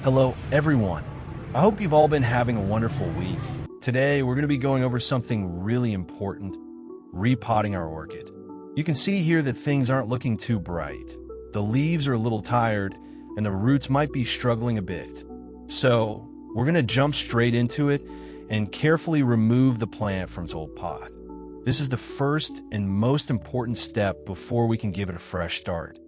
Hello, everyone. I hope you've all been having a wonderful week. Today, we're going to be going over something really important, repotting our orchid. You can see here that things aren't looking too bright. The leaves are a little tired, and the roots might be struggling a bit. So, we're going to jump straight into it and carefully remove the plant from its old pot. This is the first and most important step before we can give it a fresh start.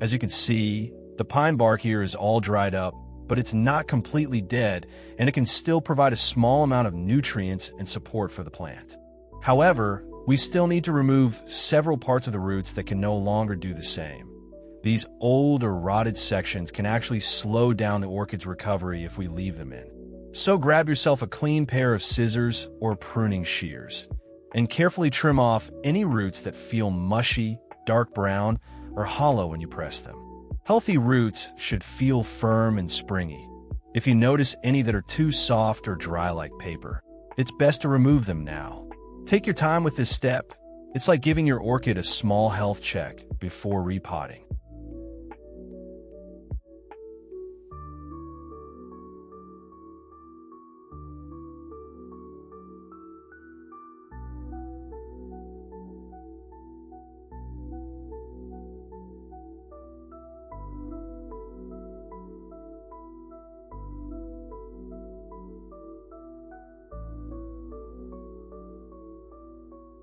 As you can see, the pine bark here is all dried up, but it's not completely dead, and it can still provide a small amount of nutrients and support for the plant. However, we still need to remove several parts of the roots that can no longer do the same. These old or rotted sections can actually slow down the orchid's recovery if we leave them in. So grab yourself a clean pair of scissors or pruning shears, and carefully trim off any roots that feel mushy, dark brown, or hollow when you press them. Healthy roots should feel firm and springy. If you notice any that are too soft or dry like paper, it's best to remove them now. Take your time with this step. It's like giving your orchid a small health check before repotting.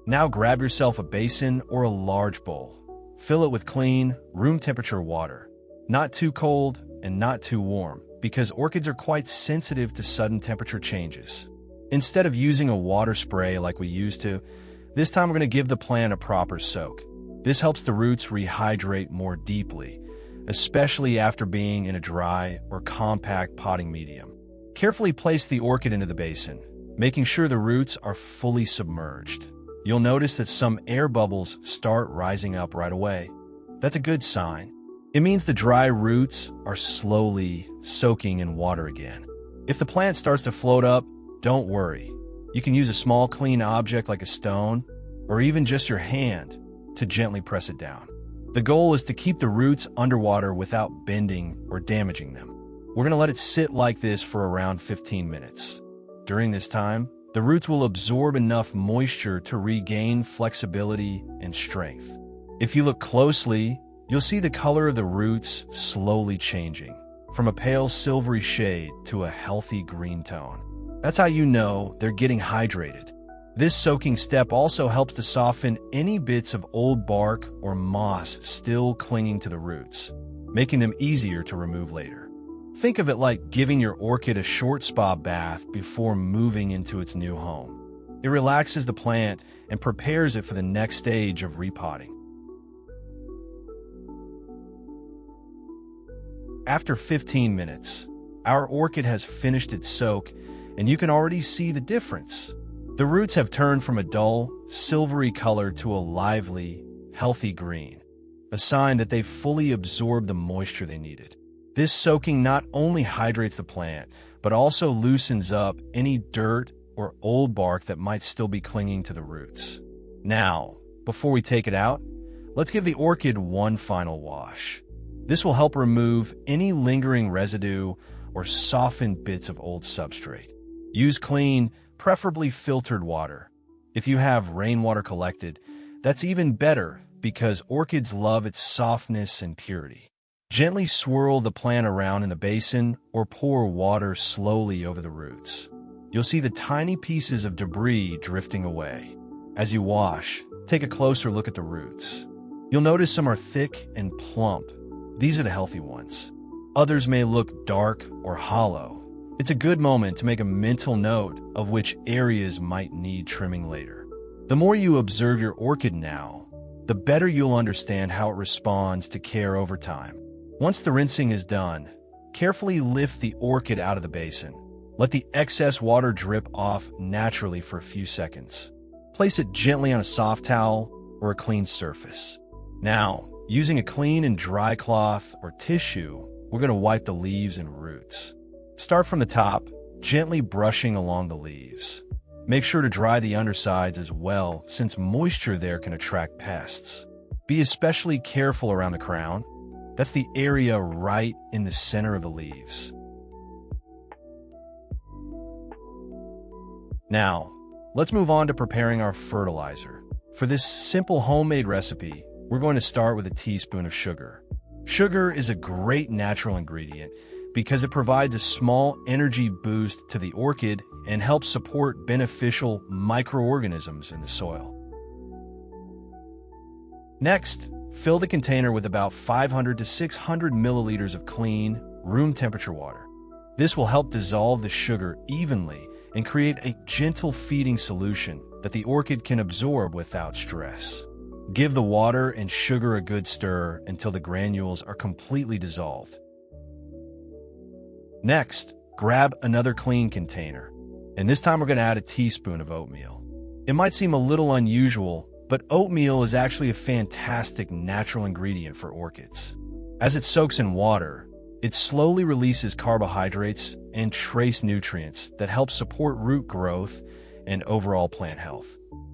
Now grab yourself a basin or a large bowl. Fill it with clean, room temperature water. Not too cold and not too warm, because orchids are quite sensitive to sudden temperature changes. Instead of using a water spray like we used to, this time we're going to give the plant a proper soak. This helps the roots rehydrate more deeply, especially after being in a dry or compact potting medium. Carefully place the orchid into the basin, making sure the roots are fully submerged. You'll notice that some air bubbles start rising up right away. That's a good sign. It means the dry roots are slowly soaking in water again. If the plant starts to float up, don't worry. You can use a small clean object like a stone, or even just your hand, to gently press it down. The goal is to keep the roots underwater without bending or damaging them. We're going to let it sit like this for around 15 minutes. During this time, the roots will absorb enough moisture to regain flexibility and strength. If you look closely, you'll see the color of the roots slowly changing, from a pale silvery shade to a healthy green tone. That's how you know they're getting hydrated. This soaking step also helps to soften any bits of old bark or moss still clinging to the roots, making them easier to remove later. Think of it like giving your orchid a short spa bath before moving into its new home. It relaxes the plant and prepares it for the next stage of repotting. After 15 minutes, our orchid has finished its soak, and you can already see the difference. The roots have turned from a dull, silvery color to a lively, healthy green, a sign that they've fully absorbed the moisture they needed. This soaking not only hydrates the plant, but also loosens up any dirt or old bark that might still be clinging to the roots. Now, before we take it out, let's give the orchid one final wash. This will help remove any lingering residue or soften bits of old substrate. Use clean, preferably filtered water. If you have rainwater collected, that's even better because orchids love its softness and purity. Gently swirl the plant around in the basin or pour water slowly over the roots. You'll see the tiny pieces of debris drifting away. As you wash, take a closer look at the roots. You'll notice some are thick and plump. These are the healthy ones. Others may look dark or hollow. It's a good moment to make a mental note of which areas might need trimming later. The more you observe your orchid now, the better you'll understand how it responds to care over time. Once the rinsing is done, carefully lift the orchid out of the basin. Let the excess water drip off naturally for a few seconds. Place it gently on a soft towel or a clean surface. Now, using a clean and dry cloth or tissue, we're going to wipe the leaves and roots. Start from the top, gently brushing along the leaves. Make sure to dry the undersides as well, since moisture there can attract pests. Be especially careful around the crown. That's the area right in the center of the leaves. Now, let's move on to preparing our fertilizer. For this simple homemade recipe, we're going to start with a teaspoon of sugar. Sugar is a great natural ingredient because it provides a small energy boost to the orchid and helps support beneficial microorganisms in the soil. Next, fill the container with about 500 to 600 milliliters of clean, room temperature water. This will help dissolve the sugar evenly and create a gentle feeding solution that the orchid can absorb without stress. Give the water and sugar a good stir until the granules are completely dissolved. Next, grab another clean container, and this time we're going to add a teaspoon of oatmeal. It might seem a little unusual, but oatmeal is actually a fantastic natural ingredient for orchids. As it soaks in water, it slowly releases carbohydrates and trace nutrients that help support root growth and overall plant health.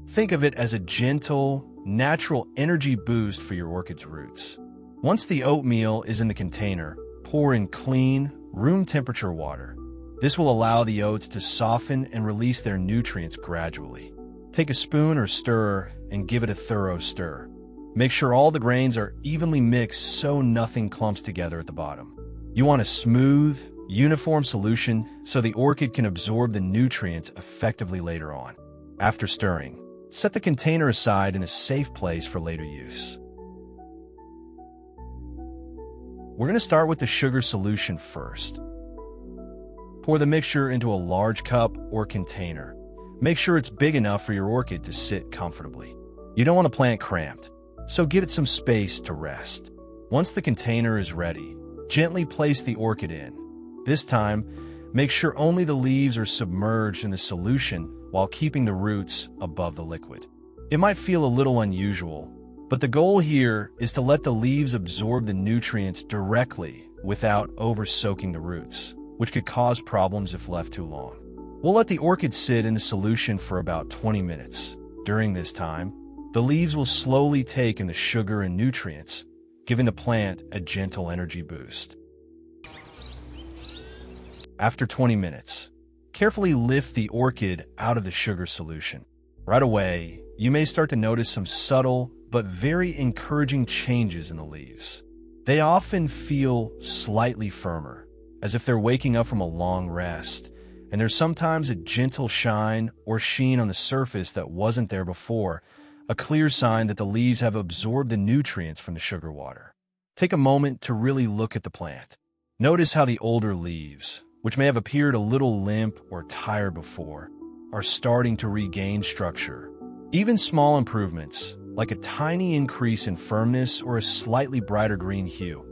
Think of it as a gentle, natural energy boost for your orchid's roots. Once the oatmeal is in the container, pour in clean, room temperature water. This will allow the oats to soften and release their nutrients gradually. Take a spoon or stirrer and give it a thorough stir. Make sure all the grains are evenly mixed so nothing clumps together at the bottom. You want a smooth, uniform solution so the orchid can absorb the nutrients effectively later on. After stirring, set the container aside in a safe place for later use. We're going to start with the sugar solution first. Pour the mixture into a large cup or container. Make sure it's big enough for your orchid to sit comfortably. You don't want to plant cramped, so give it some space to rest. Once the container is ready, gently place the orchid in. This time, make sure only the leaves are submerged in the solution while keeping the roots above the liquid. It might feel a little unusual, but the goal here is to let the leaves absorb the nutrients directly without over-soaking the roots, which could cause problems if left too long. We'll let the orchid sit in the solution for about 20 minutes. During this time, the leaves will slowly take in the sugar and nutrients, giving the plant a gentle energy boost. After 20 minutes, carefully lift the orchid out of the sugar solution. Right away, you may start to notice some subtle but very encouraging changes in the leaves. They often feel slightly firmer, as if they're waking up from a long rest, and there's sometimes a gentle shine or sheen on the surface that wasn't there before, a clear sign that the leaves have absorbed the nutrients from the sugar water. Take a moment to really look at the plant. Notice how the older leaves, which may have appeared a little limp or tired before, are starting to regain structure. Even small improvements, like a tiny increase in firmness or a slightly brighter green hue.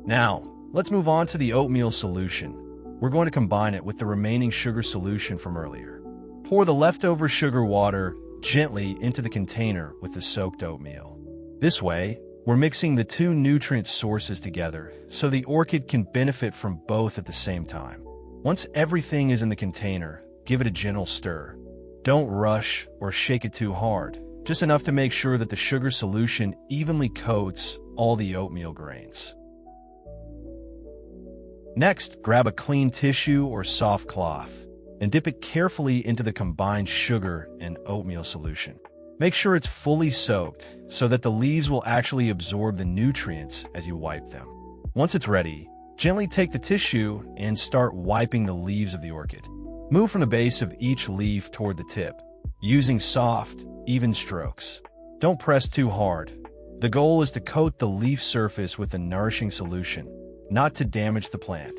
Now, let's move on to the oatmeal solution. We're going to combine it with the remaining sugar solution from earlier. Pour the leftover sugar water gently into the container with the soaked oatmeal. This way, we're mixing the two nutrient sources together so the orchid can benefit from both at the same time. Once everything is in the container, give it a gentle stir. Don't rush or shake it too hard, just enough to make sure that the sugar solution evenly coats all the oatmeal grains. Next, grab a clean tissue or soft cloth and dip it carefully into the combined sugar and oatmeal solution. Make sure it's fully soaked so that the leaves will actually absorb the nutrients as you wipe them. Once it's ready, gently take the tissue and start wiping the leaves of the orchid. Move from the base of each leaf toward the tip, using soft, even strokes. Don't press too hard. The goal is to coat the leaf surface with a nourishing solution, not to damage the plant.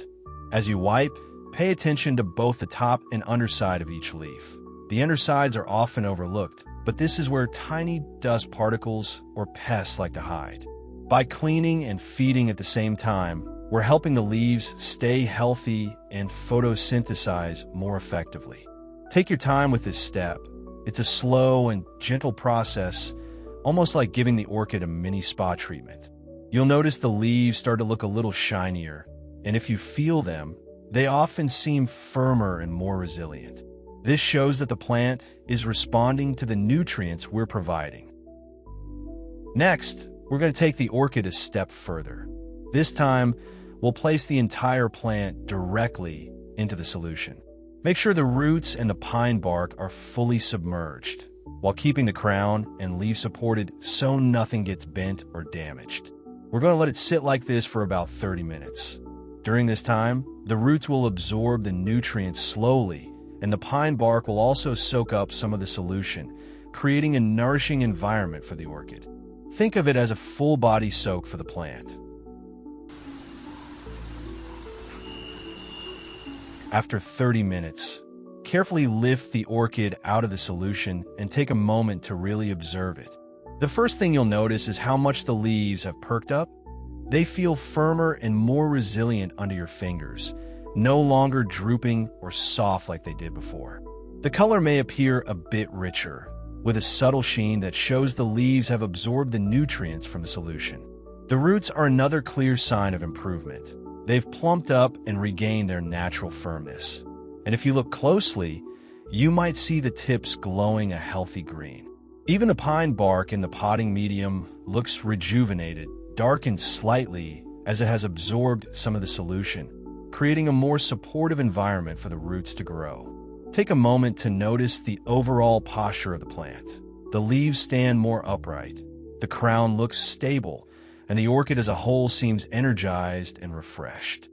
As you wipe, pay attention to both the top and underside of each leaf. The undersides are often overlooked, but this is where tiny dust particles or pests like to hide. By cleaning and feeding at the same time, we're helping the leaves stay healthy and photosynthesize more effectively. Take your time with this step. It's a slow and gentle process, almost like giving the orchid a mini spa treatment. You'll notice the leaves start to look a little shinier, and if you feel them, they often seem firmer and more resilient. This shows that the plant is responding to the nutrients we're providing. Next, we're going to take the orchid a step further. This time, we'll place the entire plant directly into the solution. Make sure the roots and the pine bark are fully submerged, while keeping the crown and leaves supported so nothing gets bent or damaged. We're going to let it sit like this for about 30 minutes. During this time, the roots will absorb the nutrients slowly, and the pine bark will also soak up some of the solution, creating a nourishing environment for the orchid. Think of it as a full-body soak for the plant. After 30 minutes, carefully lift the orchid out of the solution and take a moment to really observe it. The first thing you'll notice is how much the leaves have perked up. They feel firmer and more resilient under your fingers, no longer drooping or soft like they did before. The color may appear a bit richer, with a subtle sheen that shows the leaves have absorbed the nutrients from the solution. The roots are another clear sign of improvement. They've plumped up and regained their natural firmness. And if you look closely, you might see the tips glowing a healthy green. Even the pine bark in the potting medium looks rejuvenated, darkened slightly as it has absorbed some of the solution, creating a more supportive environment for the roots to grow. Take a moment to notice the overall posture of the plant. The leaves stand more upright, the crown looks stable, and the orchid as a whole seems energized and refreshed.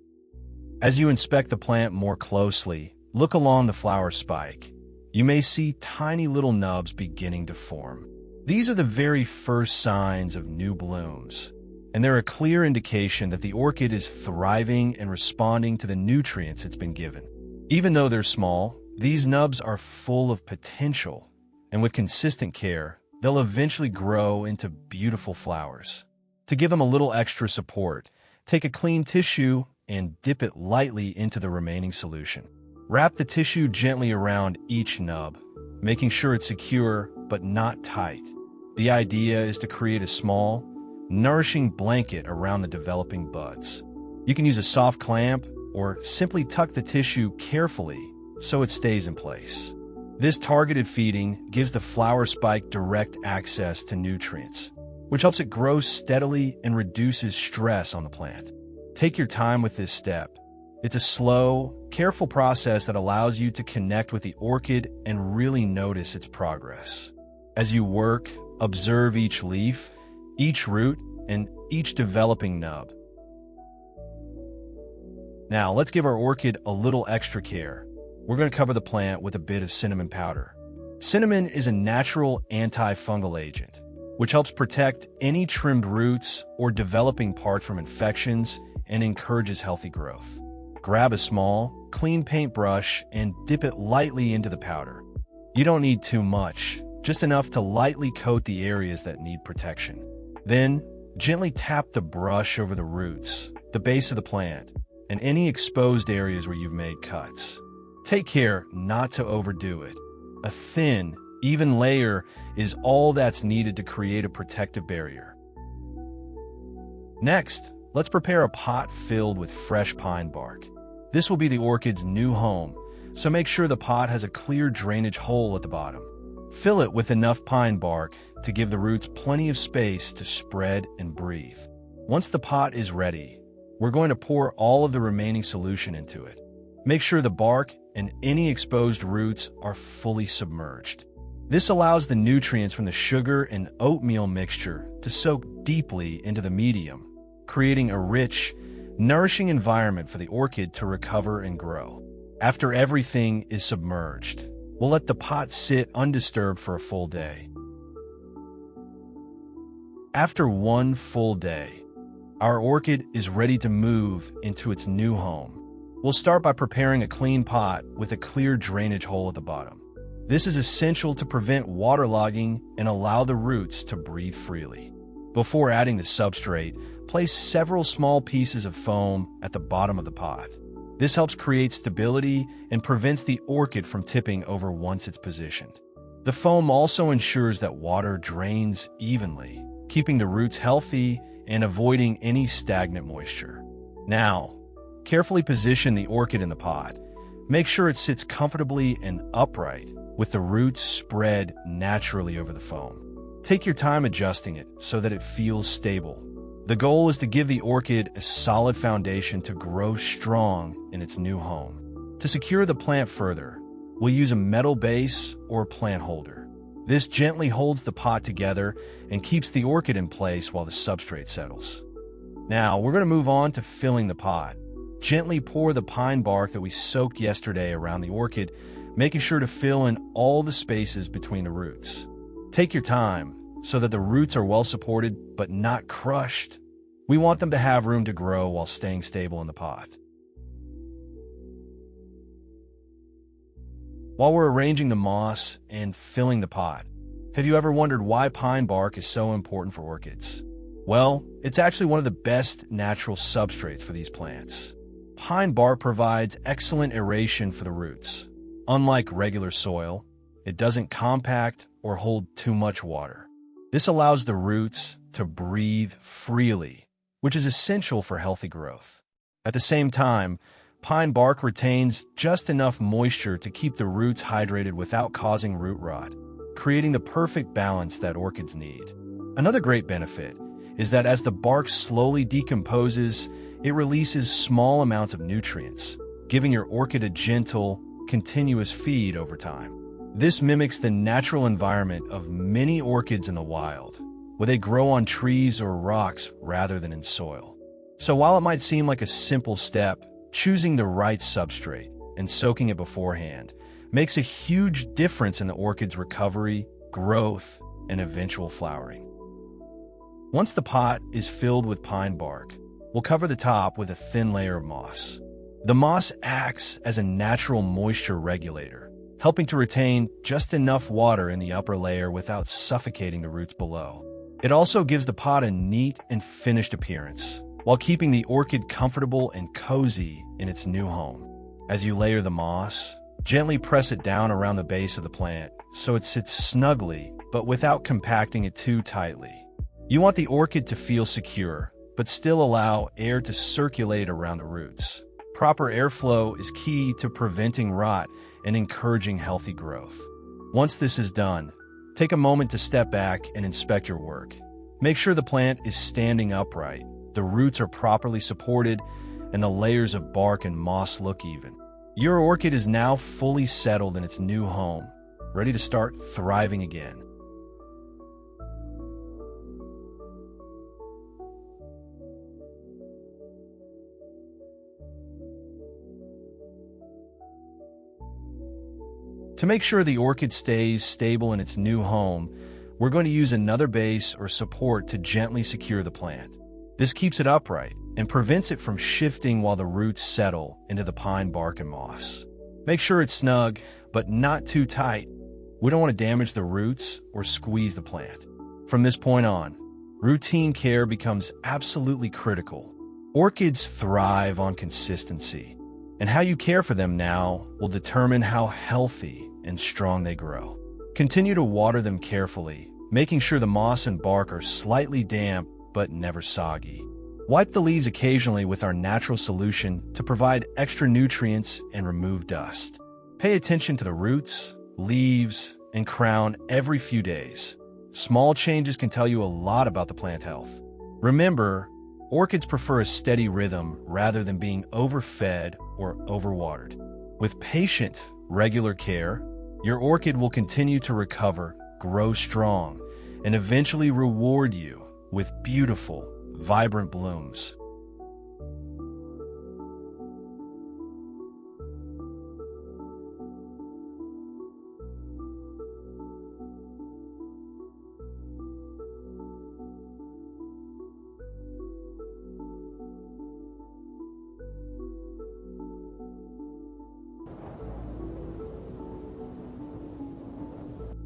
As you inspect the plant more closely, look along the flower spike. You may see tiny little nubs beginning to form. These are the very first signs of new blooms, and they're a clear indication that the orchid is thriving and responding to the nutrients it's been given. Even though they're small, these nubs are full of potential, and with consistent care, they'll eventually grow into beautiful flowers. To give them a little extra support, take a clean tissue and dip it lightly into the remaining solution. Wrap the tissue gently around each nub, making sure it's secure but not tight. The idea is to create a small, nourishing blanket around the developing buds. You can use a soft clamp or simply tuck the tissue carefully so it stays in place. This targeted feeding gives the flower spike direct access to nutrients, which helps it grow steadily and reduces stress on the plant. Take your time with this step. It's a slow, careful process that allows you to connect with the orchid and really notice its progress. As you work, observe each leaf, each root, and each developing nub. Now, let's give our orchid a little extra care. We're going to cover the plant with a bit of cinnamon powder. Cinnamon is a natural antifungal agent, which helps protect any trimmed roots or developing part from infections and encourages healthy growth. Grab a small, clean paintbrush and dip it lightly into the powder. You don't need too much, just enough to lightly coat the areas that need protection. Then, gently tap the brush over the roots, the base of the plant, and any exposed areas where you've made cuts. Take care not to overdo it. A thin, even layer is all that's needed to create a protective barrier. Next, let's prepare a pot filled with fresh pine bark. This will be the orchid's new home, so make sure the pot has a clear drainage hole at the bottom. Fill it with enough pine bark to give the roots plenty of space to spread and breathe. Once the pot is ready, we're going to pour all of the remaining solution into it. Make sure the bark and any exposed roots are fully submerged. This allows the nutrients from the sugar and oatmeal mixture to soak deeply into the medium, creating a rich, nourishing environment for the orchid to recover and grow. After everything is submerged, we'll let the pot sit undisturbed for a full day. After one full day, our orchid is ready to move into its new home. We'll start by preparing a clean pot with a clear drainage hole at the bottom. This is essential to prevent waterlogging and allow the roots to breathe freely. Before adding the substrate, place several small pieces of foam at the bottom of the pot. This helps create stability and prevents the orchid from tipping over once it's positioned. The foam also ensures that water drains evenly, keeping the roots healthy and avoiding any stagnant moisture. Now, carefully position the orchid in the pot. Make sure it sits comfortably and upright, with the roots spread naturally over the foam. Take your time adjusting it so that it feels stable. The goal is to give the orchid a solid foundation to grow strong in its new home. To secure the plant further, we'll use a metal base or plant holder. This gently holds the pot together and keeps the orchid in place while the substrate settles. Now, we're going to move on to filling the pot. Gently pour the pine bark that we soaked yesterday around the orchid, making sure to fill in all the spaces between the roots. Take your time so that the roots are well supported but not crushed. We want them to have room to grow while staying stable in the pot. While we're arranging the moss and filling the pot, have you ever wondered why pine bark is so important for orchids? Well, it's actually one of the best natural substrates for these plants. Pine bark provides excellent aeration for the roots. Unlike regular soil, it doesn't compact or hold too much water. This allows the roots to breathe freely, which is essential for healthy growth. At the same time, pine bark retains just enough moisture to keep the roots hydrated without causing root rot, creating the perfect balance that orchids need. Another great benefit is that as the bark slowly decomposes, it releases small amounts of nutrients, giving your orchid a gentle, continuous feed over time. This mimics the natural environment of many orchids in the wild, where they grow on trees or rocks rather than in soil. So while it might seem like a simple step, choosing the right substrate and soaking it beforehand makes a huge difference in the orchid's recovery, growth, and eventual flowering. Once the pot is filled with pine bark, we'll cover the top with a thin layer of moss. The moss acts as a natural moisture regulator, helping to retain just enough water in the upper layer without suffocating the roots below. It also gives the pot a neat and finished appearance, while keeping the orchid comfortable and cozy in its new home. As you layer the moss, gently press it down around the base of the plant so it sits snugly but without compacting it too tightly. You want the orchid to feel secure, but still allow air to circulate around the roots. Proper airflow is key to preventing rot and encouraging healthy growth. Once this is done, take a moment to step back and inspect your work. Make sure the plant is standing upright, the roots are properly supported, and the layers of bark and moss look even. Your orchid is now fully settled in its new home, ready to start thriving again. To make sure the orchid stays stable in its new home, we're going to use another base or support to gently secure the plant. This keeps it upright and prevents it from shifting while the roots settle into the pine bark and moss. Make sure it's snug, but not too tight. We don't want to damage the roots or squeeze the plant. From this point on, routine care becomes absolutely critical. Orchids thrive on consistency, and how you care for them now will determine how healthy and strong they grow. Continue to water them carefully, making sure the moss and bark are slightly damp but never soggy. Wipe the leaves occasionally with our natural solution to provide extra nutrients and remove dust. Pay attention to the roots, leaves, and crown every few days. Small changes can tell you a lot about the plant health. Remember, orchids prefer a steady rhythm rather than being overfed or overwatered. With patient, regular care, your orchid will continue to recover, grow strong, and eventually reward you with beautiful, vibrant blooms.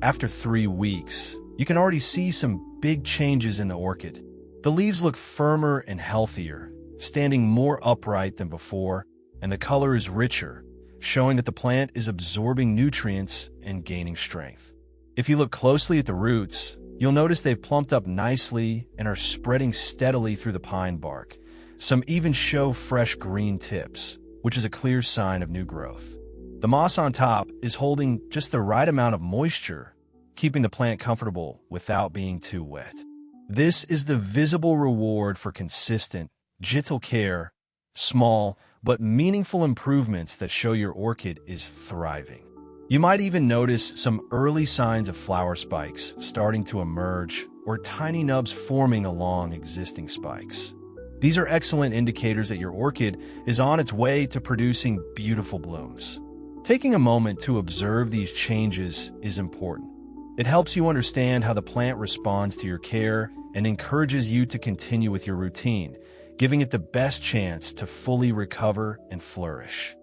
After 3 weeks, you can already see some big changes in the orchid. The leaves look firmer and healthier, standing more upright than before, and the color is richer, showing that the plant is absorbing nutrients and gaining strength. If you look closely at the roots, you'll notice they've plumped up nicely and are spreading steadily through the pine bark. Some even show fresh green tips, which is a clear sign of new growth. The moss on top is holding just the right amount of moisture, keeping the plant comfortable without being too wet. This is the visible reward for consistent, gentle care, Small, but meaningful improvements that show your orchid is thriving. You might even notice some early signs of flower spikes starting to emerge or tiny nubs forming along existing spikes. These are excellent indicators that your orchid is on its way to producing beautiful blooms. Taking a moment to observe these changes is important. It helps you understand how the plant responds to your care and encourages you to continue with your routine, giving it the best chance to fully recover and flourish.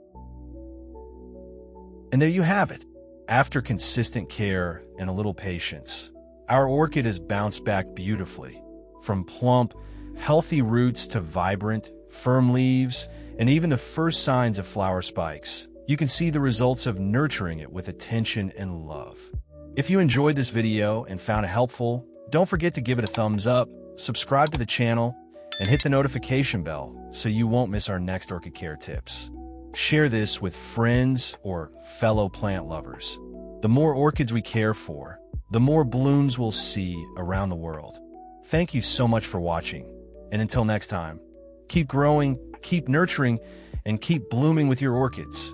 And there you have it. After consistent care and a little patience, our orchid has bounced back beautifully. From plump, healthy roots to vibrant, firm leaves, and even the first signs of flower spikes, you can see the results of nurturing it with attention and love. If you enjoyed this video and found it helpful, don't forget to give it a thumbs up, subscribe to the channel, and hit the notification bell so you won't miss our next orchid care tips. Share this with friends or fellow plant lovers. The more orchids we care for, the more blooms we'll see around the world. Thank you so much for watching, and until next time, keep growing, keep nurturing, and keep blooming with your orchids.